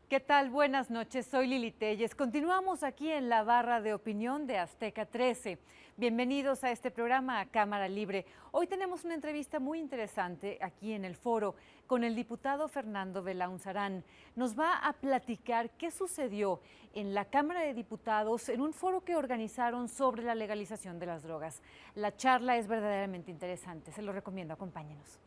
¿Qué tal? Buenas noches, soy Lili Telles. Continuamos aquí en la barra de opinión de Azteca 13. Bienvenidos a este programa a Cámara Libre. Hoy tenemos una entrevista muy interesante aquí en el foro con el diputado Fernando Belaunzarán. Nos va a platicar qué sucedió en la Cámara de Diputados en un foro que organizaron sobre la legalización de las drogas. La charla es verdaderamente interesante, se lo recomiendo, acompáñenos.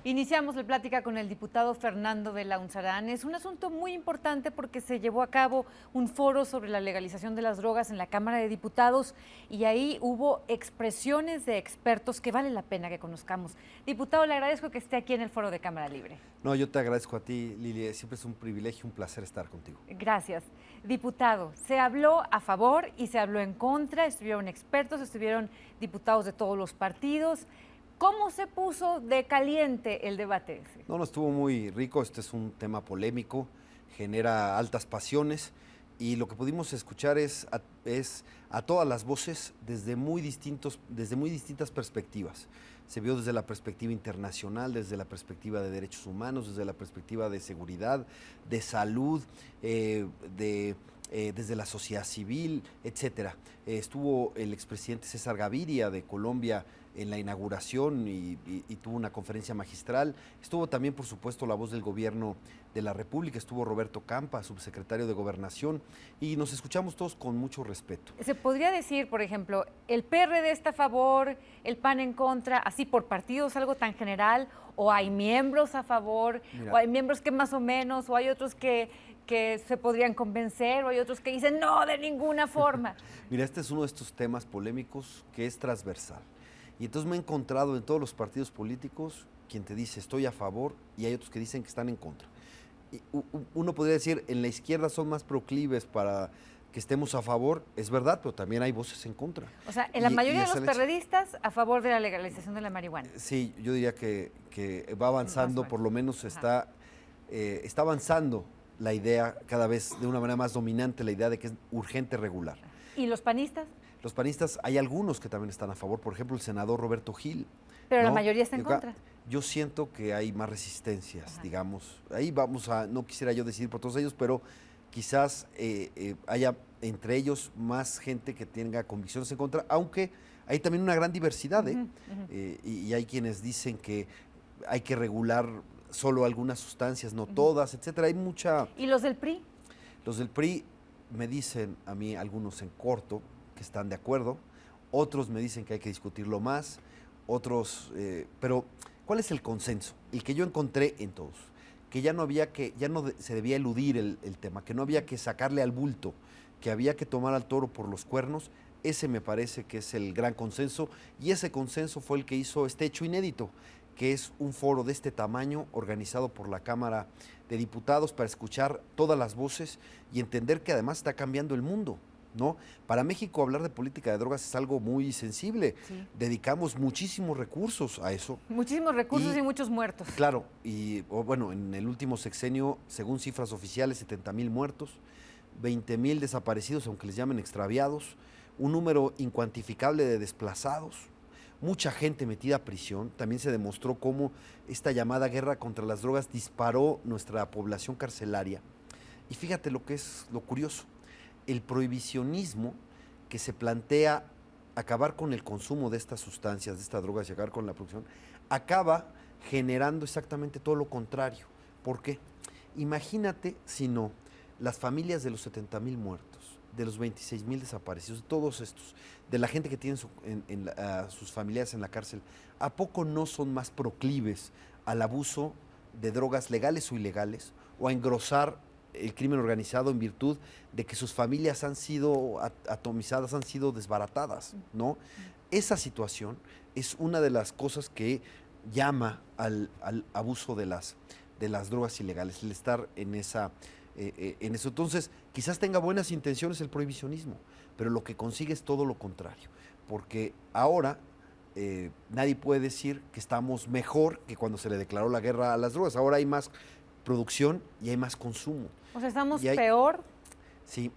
Iniciamos la plática con el diputado Fernando Belaunzarán. Es un asunto muy importante porque se llevó a cabo un foro sobre la legalización de las drogas en la Cámara de Diputados y ahí hubo expresiones de expertos que vale la pena que conozcamos. Diputado, le agradezco que esté aquí en el foro de Cámara Libre. No, yo te agradezco a ti, Lili. Siempre es un privilegio, un placer estar contigo. Gracias. Diputado, se habló a favor y se habló en contra, estuvieron expertos, estuvieron diputados de todos los partidos. ¿Cómo se puso de caliente el debate ese? No, estuvo muy rico. Este es un tema polémico, genera altas pasiones y lo que pudimos escuchar es a todas las voces desde muy distintas perspectivas. Se vio desde la perspectiva internacional, desde la perspectiva de derechos humanos, desde la perspectiva de seguridad, de salud, desde la sociedad civil, etcétera. Estuvo el expresidente César Gaviria de Colombia en la inauguración y tuvo una conferencia magistral. Estuvo también, por supuesto, la voz del gobierno de la República, estuvo Roberto Campa, subsecretario de Gobernación, y nos escuchamos todos con mucho respeto. ¿Se podría decir, por ejemplo, el PRD está a favor, el PAN en contra, así por partidos, algo tan general, o hay miembros a favor, o hay miembros que más o menos, o hay otros que se podrían convencer, o hay otros que dicen no, de ninguna forma? Mira, este es uno de estos temas polémicos que es transversal. Y entonces me he encontrado en todos los partidos políticos quien te dice estoy a favor y hay otros que dicen que están en contra. Y uno podría decir, en la izquierda son más proclives para que estemos a favor, es verdad, pero también hay voces en contra. O sea, en la mayoría de los perredistas a favor de la legalización de la marihuana. Sí, yo diría que va avanzando, por lo menos está avanzando la idea cada vez de una manera más dominante, la idea de que es urgente regular. ¿Y los panistas? Los panistas, hay algunos que también están a favor, por ejemplo, el senador Roberto Gil. Pero ¿no? La mayoría está en contra. Yo siento que hay más resistencias, digamos. Ahí vamos no quisiera yo decidir por todos ellos, pero quizás haya entre ellos más gente que tenga convicciones en contra, aunque hay también una gran diversidad, y hay quienes dicen que hay que regular solo algunas sustancias, no todas, etcétera. Hay mucha... ¿Y los del PRI? Los del PRI me dicen a mí, algunos en corto, que están de acuerdo, otros me dicen que hay que discutirlo más, otros, pero ¿cuál es el consenso? El que yo encontré en todos, que ya no se debía eludir el tema, que no había que sacarle al bulto, que había que tomar al toro por los cuernos. Ese me parece que es el gran consenso, y ese consenso fue el que hizo este hecho inédito, que es un foro de este tamaño organizado por la Cámara de Diputados para escuchar todas las voces y entender que además está cambiando el mundo, ¿no? Para México hablar de política de drogas es algo muy sensible. Sí. Dedicamos muchísimos recursos a eso. Muchísimos recursos y muchos muertos. Claro, y bueno, en el último sexenio, según cifras oficiales, 70,000 muertos, 20,000 desaparecidos, aunque les llamen extraviados, un número incuantificable de desplazados, mucha gente metida a prisión. También se demostró cómo esta llamada guerra contra las drogas disparó nuestra población carcelaria. Y fíjate lo que es lo curioso. El prohibicionismo que se plantea acabar con el consumo de estas sustancias, de estas drogas y acabar con la producción, acaba generando exactamente todo lo contrario. ¿Por qué? Imagínate si no, las familias de los 70,000 muertos, de los 26,000 desaparecidos, de todos estos, de la gente que tiene sus familiares en la cárcel, ¿a poco no son más proclives al abuso de drogas legales o ilegales, o a engrosar el crimen organizado en virtud de que sus familias han sido atomizadas, han sido desbaratadas, ¿no? Esa situación es una de las cosas que llama al abuso de las de las drogas ilegales, el estar en en eso. Entonces, quizás tenga buenas intenciones el prohibicionismo, pero lo que consigue es todo lo contrario, porque ahora nadie puede decir que estamos mejor que cuando se le declaró la guerra a las drogas. Ahora hay más producción y hay más consumo. O sea, estamos peor. Sí,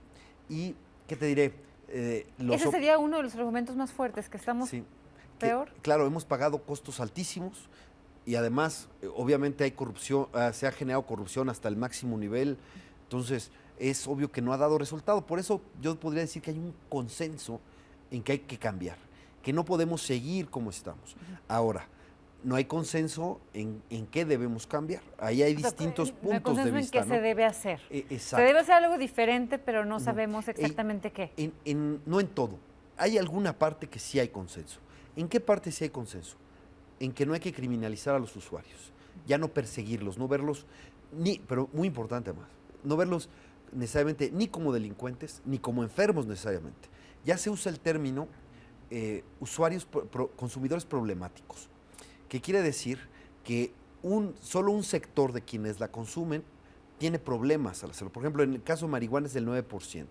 y ¿qué te diré? Ese sería uno de los argumentos más fuertes, que estamos peor. Claro, hemos pagado costos altísimos y además, obviamente hay corrupción, se ha generado corrupción hasta el máximo nivel, entonces es obvio que no ha dado resultado. Por eso yo podría decir que hay un consenso en que hay que cambiar, que no podemos seguir como estamos. Ahora, no hay consenso en qué debemos cambiar. Ahí hay distintos puntos de vista. En qué se debe hacer. Exacto. Se debe hacer algo diferente, pero no sabemos exactamente qué. No en todo. Hay alguna parte que sí hay consenso. ¿En qué parte sí hay consenso? En que no hay que criminalizar a los usuarios, ya no perseguirlos, no verlos, pero muy importante además, no verlos necesariamente ni como delincuentes, ni como enfermos necesariamente. Ya se usa el término consumidores problemáticos, que quiere decir que solo un sector de quienes la consumen tiene problemas al hacerlo. Por ejemplo, en el caso de marihuana es del 9%.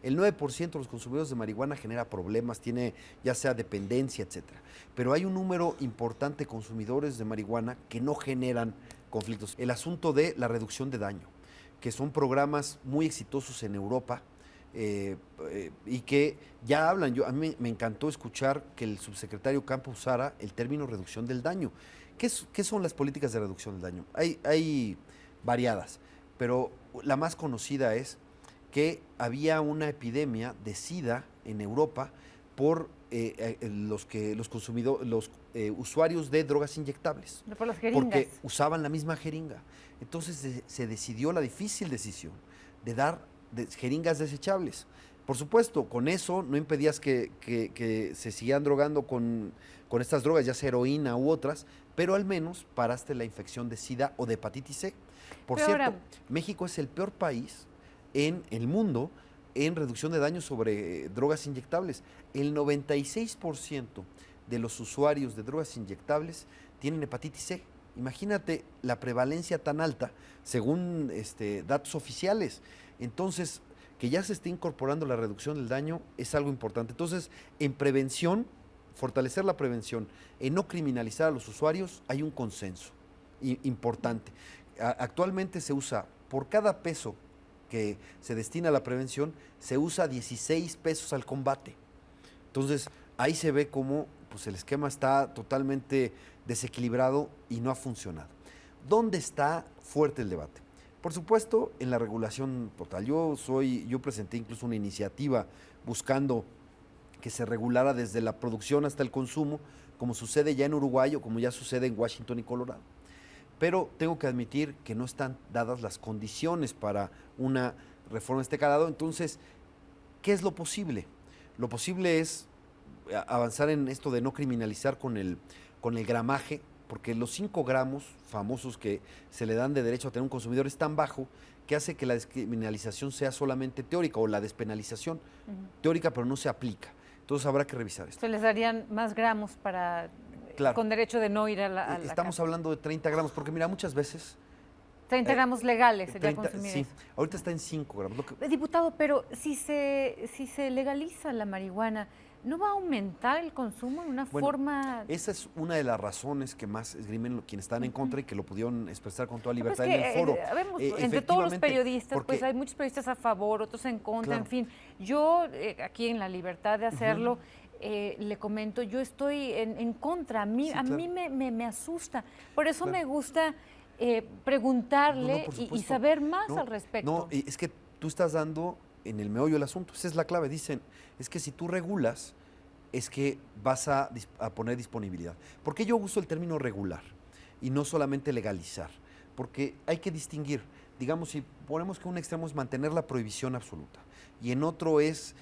El 9% de los consumidores de marihuana genera problemas, tiene ya sea dependencia, etcétera. Pero hay un número importante de consumidores de marihuana que no generan conflictos. El asunto de la reducción de daño, que son programas muy exitosos en Europa y que ya hablan. A mí me encantó escuchar que el subsecretario Campo usara el término reducción del daño. ¿Qué son las políticas de reducción del daño? Hay variadas, pero la más conocida es que había una epidemia de SIDA en Europa por los usuarios de drogas inyectables. Por las jeringas. Porque usaban la misma jeringa. Entonces se decidió la difícil decisión de dar jeringas desechables. Por supuesto, con eso no impedías que se siguieran drogando con estas drogas, ya sea heroína u otras, pero al menos paraste la infección de SIDA o de hepatitis C. Por cierto, México es el peor país en el mundo en reducción de daños sobre drogas inyectables. El 96% de los usuarios de drogas inyectables tienen hepatitis C. Imagínate la prevalencia tan alta según datos oficiales. Entonces, que ya se esté incorporando la reducción del daño es algo importante. Entonces, en prevención, fortalecer la prevención, en no criminalizar a los usuarios, hay un consenso importante. Actualmente se usa por cada peso que se destina a la prevención, se usa 16 pesos al combate. Entonces, ahí se ve cómo pues, el esquema está totalmente desequilibrado y no ha funcionado. ¿Dónde está fuerte el debate? Por supuesto, en la regulación total. Yo presenté incluso una iniciativa buscando que se regulara desde la producción hasta el consumo, como sucede ya en Uruguay o como ya sucede en Washington y Colorado. Pero tengo que admitir que no están dadas las condiciones para una reforma de este calado. Entonces, ¿qué es lo posible? Lo posible es avanzar en esto de no criminalizar con el gramaje, porque los 5 gramos famosos que se le dan de derecho a tener un consumidor es tan bajo que hace que la descriminalización sea solamente teórica o la despenalización teórica, pero no se aplica. Entonces habrá que revisar esto. Se les darían más gramos para... Claro. Con derecho de no ir a la Estamos hablando de 30 gramos, porque mira, muchas veces... 30 gramos legales sería consumir. Sí, ahorita está en 5 gramos. Diputado, pero si se legaliza la marihuana, ¿no va a aumentar el consumo en una forma...? Esa es una de las razones que más esgrimen quienes están en contra y que lo pudieron expresar con toda libertad en el foro. Entre todos los periodistas, pues hay muchos periodistas a favor, otros en contra, en fin. Yo, aquí en la libertad de hacerlo... le comento, yo estoy en contra, a mí me asusta, por eso me gusta preguntarle y saber más al respecto. No, es que tú estás dando en el meollo del asunto, esa es la clave, dicen, es que si tú regulas, es que vas a poner disponibilidad. ¿Por qué yo uso el término regular y no solamente legalizar? Porque hay que distinguir, digamos, si ponemos que un extremo es mantener la prohibición absoluta y en otro es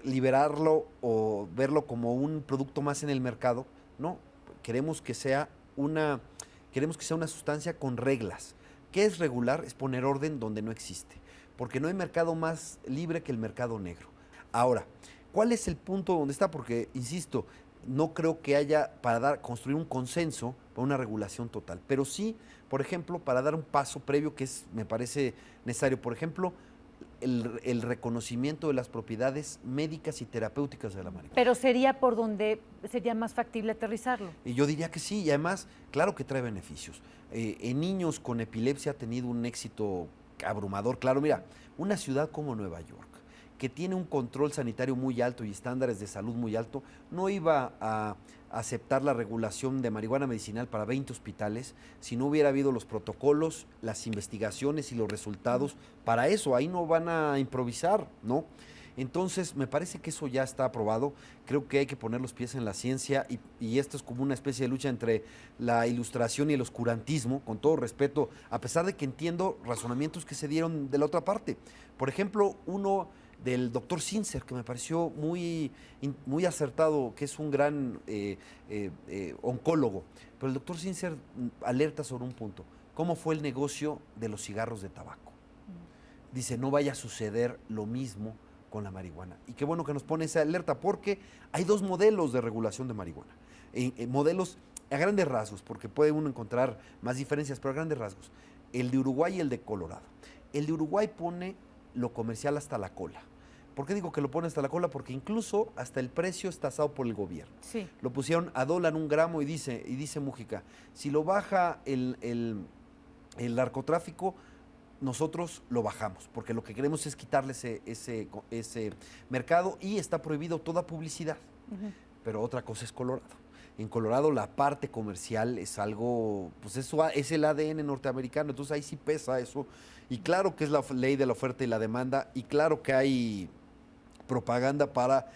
liberarlo o verlo como un producto más en el mercado, no, queremos que sea una sustancia con reglas. ¿Qué es regular? Es poner orden donde no existe, porque no hay mercado más libre que el mercado negro. Ahora, ¿cuál es el punto donde está? Porque, insisto, no creo que haya construir un consenso para una regulación total, pero sí, por ejemplo, para dar un paso previo me parece necesario, por ejemplo, el reconocimiento de las propiedades médicas y terapéuticas de la marihuana. Pero sería por donde sería más factible aterrizarlo. Y yo diría que sí, y además, claro que trae beneficios. En niños con epilepsia ha tenido un éxito abrumador. Claro, mira, una ciudad como Nueva York, que tiene un control sanitario muy alto y estándares de salud muy alto, no iba a aceptar la regulación de marihuana medicinal para 20 hospitales si no hubiera habido los protocolos, las investigaciones y los resultados. Para eso, ahí no van a improvisar, ¿no? Entonces, me parece que eso ya está aprobado. Creo que hay que poner los pies en la ciencia y esto es como una especie de lucha entre la ilustración y el oscurantismo, con todo respeto, a pesar de que entiendo razonamientos que se dieron de la otra parte. Por ejemplo, uno del doctor Sincer, que me pareció muy acertado, que es un gran oncólogo. Pero el doctor Sincer alerta sobre un punto. ¿Cómo fue el negocio de los cigarros de tabaco? Dice, no vaya a suceder lo mismo con la marihuana. Y qué bueno que nos pone esa alerta, porque hay dos modelos de regulación de marihuana. Modelos a grandes rasgos, porque puede uno encontrar más diferencias, pero a grandes rasgos. El de Uruguay y el de Colorado. El de Uruguay pone lo comercial hasta la cola. ¿Por qué digo que lo pone hasta la cola? Porque incluso hasta el precio es tasado por el gobierno. Sí. Lo pusieron a $1 un gramo y dice Mújica, si lo baja el narcotráfico, nosotros lo bajamos, porque lo que queremos es quitarle ese mercado y está prohibido toda publicidad. Pero otra cosa es Colorado. En Colorado la parte comercial es algo, pues eso es el ADN norteamericano, entonces ahí sí pesa eso. Y claro que es la ley de la oferta y la demanda, y claro que hay propaganda para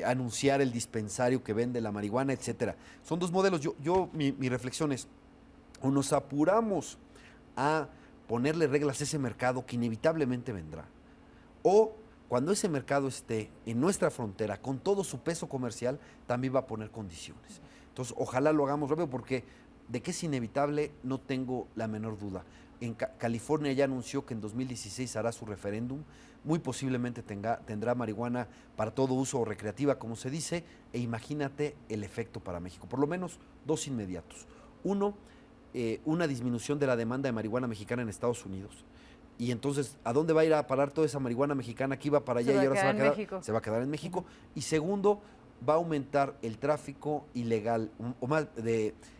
anunciar el dispensario que vende la marihuana, etcétera. Son dos modelos. Mi reflexión es, o nos apuramos a ponerle reglas a ese mercado que inevitablemente vendrá, o cuando ese mercado esté en nuestra frontera con todo su peso comercial, también va a poner condiciones. Entonces, ojalá lo hagamos rápido, porque de que es inevitable no tengo la menor duda. En California ya anunció que en 2016 hará su referéndum, muy posiblemente tendrá marihuana para todo uso o recreativa, como se dice, e imagínate el efecto para México, por lo menos dos inmediatos. Uno, una disminución de la demanda de marihuana mexicana en Estados Unidos. Y entonces, ¿a dónde va a ir a parar toda esa marihuana mexicana que iba para allá y ahora se va a quedar en México? Y segundo, va a aumentar el tráfico ilegal, o más,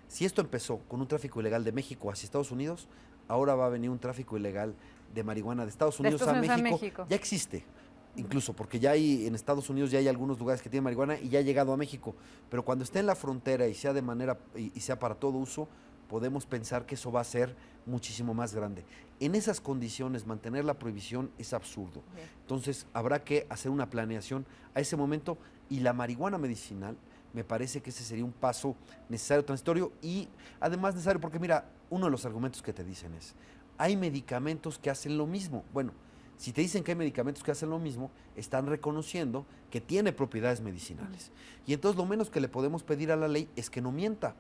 si esto empezó con un tráfico ilegal de México hacia Estados Unidos, ahora va a venir un tráfico ilegal de marihuana de Estados Unidos a México. Ya existe, incluso, porque ya hay en Estados Unidos ya hay algunos lugares que tienen marihuana y ya ha llegado a México. Pero cuando esté en la frontera y sea y sea para todo uso, podemos pensar que eso va a ser muchísimo más grande. En esas condiciones, mantener la prohibición es absurdo. Bien. Entonces, habrá que hacer una planeación a ese momento, y la marihuana medicinal, me parece que ese sería un paso necesario, transitorio, y además necesario, porque mira, uno de los argumentos que te dicen es, hay medicamentos que hacen lo mismo. Bueno, si te dicen que hay medicamentos que hacen lo mismo, están reconociendo que tiene propiedades medicinales. Y entonces lo menos que le podemos pedir a la ley es que no mienta.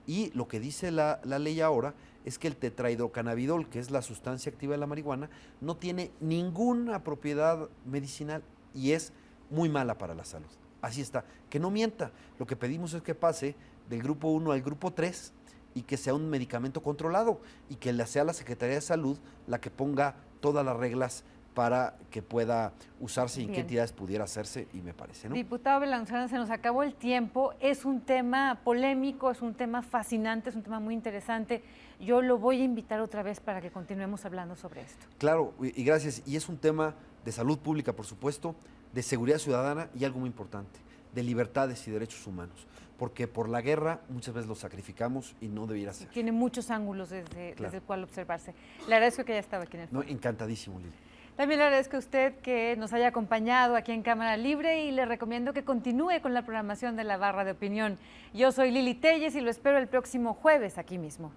Y lo que dice la ley ahora es que el tetrahidrocannabinol, que es la sustancia activa de la marihuana, no tiene ninguna propiedad medicinal y es muy mala para la salud. Así está, que no mienta. Lo que pedimos es que pase del grupo 1 al grupo 3 y que sea un medicamento controlado y que sea la Secretaría de Salud la que ponga todas las reglas para que pueda usarse y en qué entidades pudiera hacerse, y me parece, ¿no? Diputado Belanzana, se nos acabó el tiempo. Es un tema polémico, es un tema fascinante, es un tema muy interesante. Yo lo voy a invitar otra vez para que continuemos hablando sobre esto. Claro, y gracias. Y es un tema de salud pública, por supuesto, de seguridad ciudadana y algo muy importante, de libertades y derechos humanos. Porque por la guerra muchas veces los sacrificamos y no debiera ser. Tiene muchos ángulos desde el cual observarse. Le agradezco que haya estado aquí en el foro. Encantadísimo, Lili. También le agradezco a usted que nos haya acompañado aquí en Cámara Libre y le recomiendo que continúe con la programación de La Barra de Opinión. Yo soy Lili Telles y lo espero el próximo jueves aquí mismo.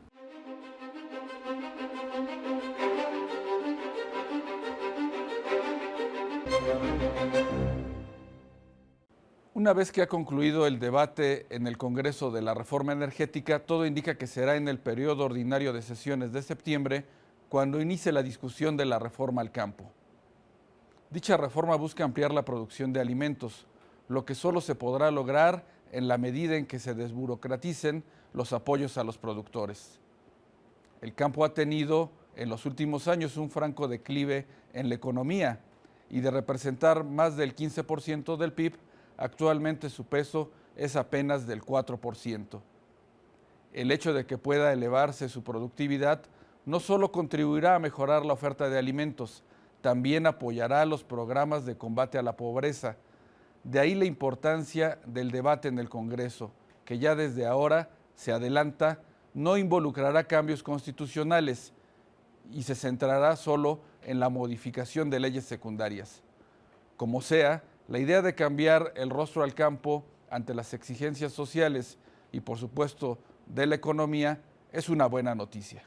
Una vez que ha concluido el debate en el Congreso de la Reforma Energética, todo indica que será en el periodo ordinario de sesiones de septiembre cuando inicie la discusión de la reforma al campo. Dicha reforma busca ampliar la producción de alimentos, lo que solo se podrá lograr en la medida en que se desburocraticen los apoyos a los productores. El campo ha tenido en los últimos años un franco declive en la economía y de representar más del 15% del PIB, actualmente su peso es apenas del 4%. El hecho de que pueda elevarse su productividad no solo contribuirá a mejorar la oferta de alimentos, también apoyará los programas de combate a la pobreza. De ahí la importancia del debate en el Congreso, que ya desde ahora se adelanta, no involucrará cambios constitucionales y se centrará solo en la modificación de leyes secundarias. Como sea, la idea de cambiar el rostro al campo ante las exigencias sociales y, por supuesto, de la economía es una buena noticia.